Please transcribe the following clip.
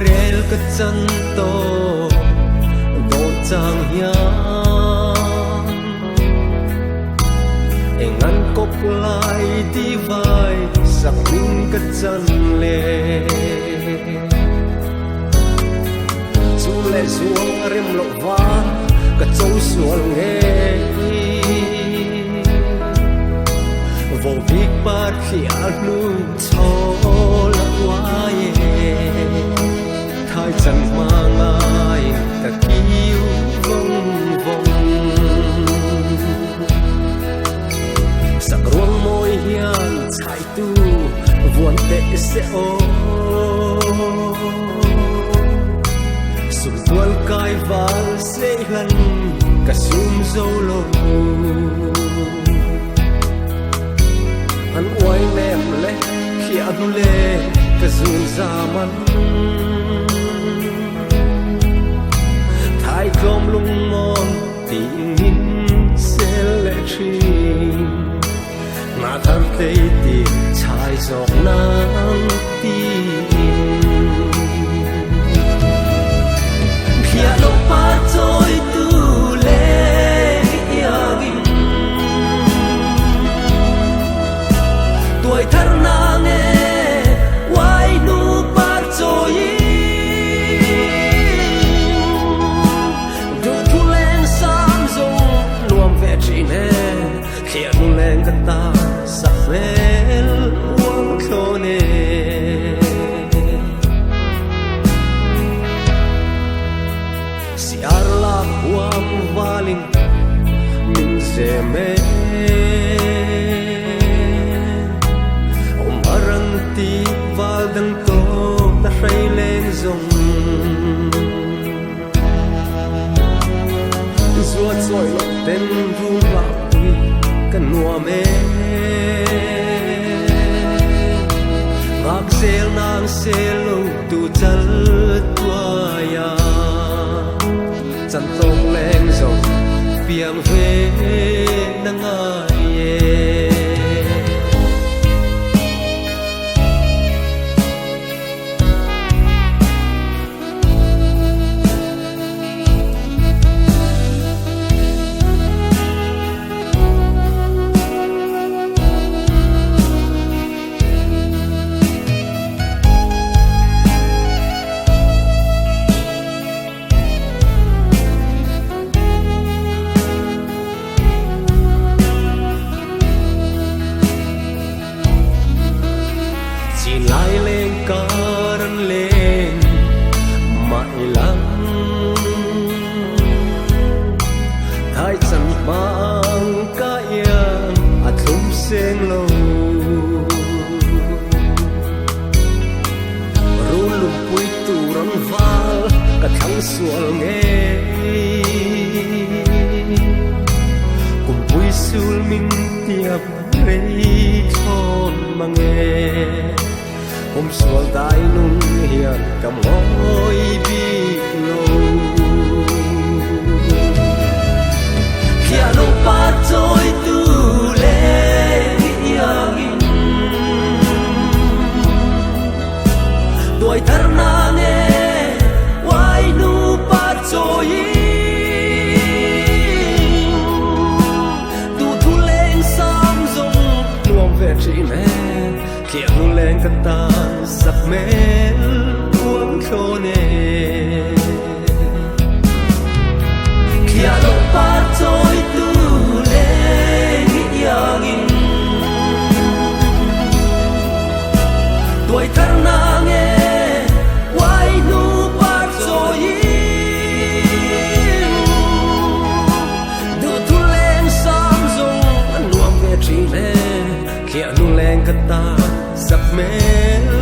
rel ka chan to don chang hian engan kop lai ti vai sak min ka chan le chu le suang rem lo wa ka chou sual nge vô việc bắt khi anu cho la wae thay chân mang ai ta kêu vong vong sắc ruộng môi hiền trái tu vuông tệ sẽ ô sum tuan cai val sẽ lần cả sum dâu lô hắn oai lem le khi adu le ka zun zaman thai klom lung mon tin in sele chi na thar te ti chai zok nang ti khi lo pa choi tu le yagin tuổi thơ nàng nghe quay nu par trôi du thu lên sam dung luom về chỉ nè khi nu lên cái ta sắc vel uống khô nè siar la uam valin min se me ti val dang to ta hay lên rong ruột soi lọt tên rung vào cần nua mê ngạc sel nàng sel lâu tu chal tua ya chân tông lên rong piang về nang ai lại lên caran lên mãi lắm hai chân mang cả yang thum sen lâu ru lum pui tu rong val cả thăng sual nghe cùng pui sul min tiap rei thon mang nghe hôm xuân tai nung hiền cầm ngói bi lô khi alo pa trôi tu le yagin tuổi thơ nàng nghe quay nu pa trôi tu thu lên sam dung luồng về chỉ mẹ khi alo lên cất ta sắp mến uống khô nè khi alo pa trôi tu le yagin tuổi thơ nàng nghe quay nu pa trôi du thu lên sam dung nuông về chỉ le khi alo lên cất ta sắp mến